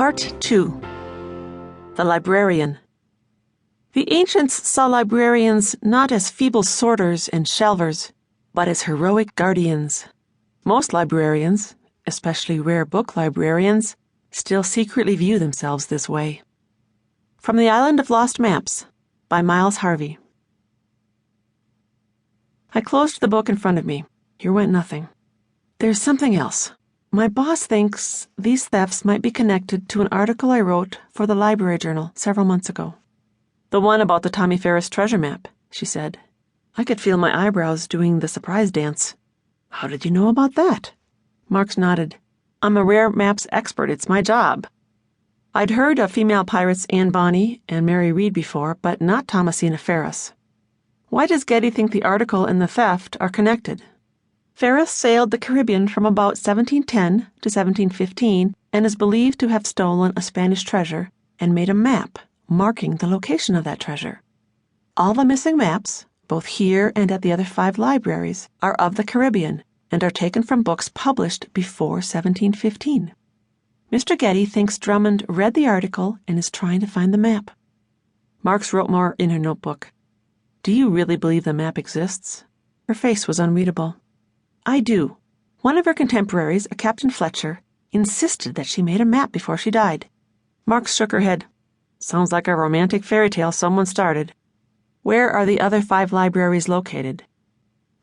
Part 2. The Librarian. The ancients saw librarians not as feeble sorters and shelvers, but as heroic guardians. Most librarians, especially rare book librarians, still secretly view themselves this way. From the Island of Lost Maps, by Miles Harvey. I closed the book in front of me. Here went nothing. There's something else. My boss thinks these thefts might be connected to an article I wrote for the Library Journal several months ago. The one about the Tommy Farris treasure map, she said. I could feel my eyebrows doing the surprise dance. How did you know about that? Marx nodded. I'm a rare maps expert. It's my job. I'd heard of female pirates Anne Bonny and Mary Read before, but not Thomasina Farris. Why does Getty think the article and the theft are connected? Farris sailed the Caribbean from about 1710 to 1715 and is believed to have stolen a Spanish treasure and made a map marking the location of that treasure. All the missing maps, both here and at the other 5 libraries, are of the Caribbean and are taken from books published before 1715. Mr. Getty thinks Drummond read the article and is trying to find the map. Marx wrote more in her notebook. Do you really believe the map exists? Her face was unreadable. I do. One of her contemporaries, a Captain Fletcher, insisted that she made a map before she died. Marx shook her head. Sounds like a romantic fairy tale someone started. Where are the other 5 libraries located?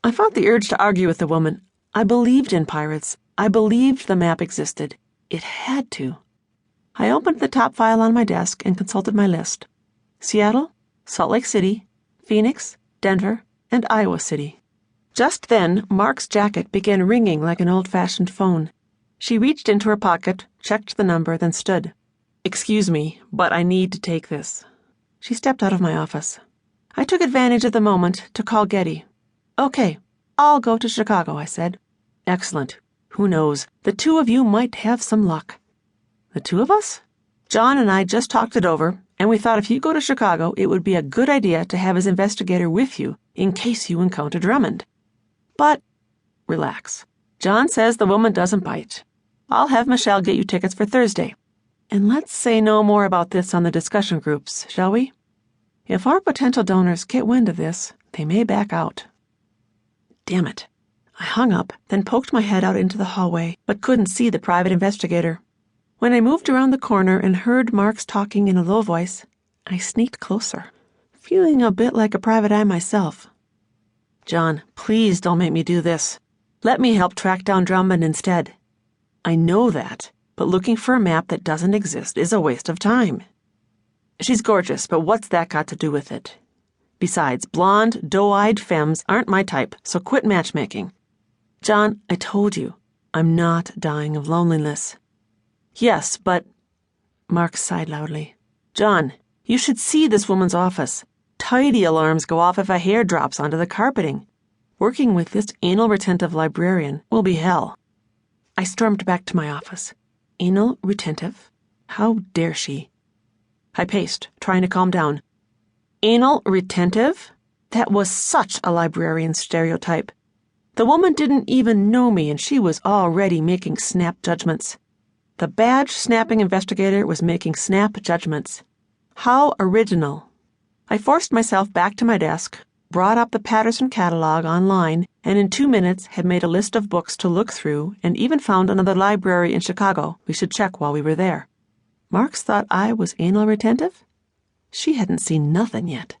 I fought the urge to argue with the woman. I believed in pirates. I believed the map existed. It had to. I opened the top file on my desk and consulted my list. Seattle, Salt Lake City, Phoenix, Denver, and Iowa City. Just then, Mark's jacket began ringing like an old-fashioned phone. She reached into her pocket, checked the number, then stood. Excuse me, but I need to take this. She stepped out of my office. I took advantage of the moment to call Getty. Okay, I'll go to Chicago, I said. Excellent. Who knows? The 2 of you might have some luck. The 2 of us? John and I just talked it over, and we thought if you go to Chicago, it would be a good idea to have his investigator with you in case you encounter Drummond. But, relax. John says the woman doesn't bite. I'll have Michelle get you tickets for Thursday. And let's say no more about this on the discussion groups, shall we? If our potential donors get wind of this, they may back out. Damn it. I hung up, then poked my head out into the hallway, but couldn't see the private investigator. When I moved around the corner and heard Marx talking in a low voice, I sneaked closer, feeling a bit like a private eye myself. John, please don't make me do this. Let me help track down Drummond instead. I know that, but looking for a map that doesn't exist is a waste of time. She's gorgeous, but what's that got to do with it? Besides, blonde, doe-eyed femmes aren't my type, so quit matchmaking. John, I told you, I'm not dying of loneliness. Yes, but... Mark sighed loudly. John, you should see this woman's office. Tidy alarms go off if a hair drops onto the carpeting. Working with this anal-retentive librarian will be hell. I stormed back to my office. Anal-retentive? How dare she? I paced, trying to calm down. Anal-retentive? That was such a librarian stereotype. The woman didn't even know me, and she was already making snap judgments. The badge-snapping investigator was making snap judgments. How original. I forced myself back to my desk, brought up the Patterson catalog online, and in 2 minutes had made a list of books to look through and even found another library in Chicago we should check while we were there. Marx thought I was anal-retentive? She hadn't seen nothing yet.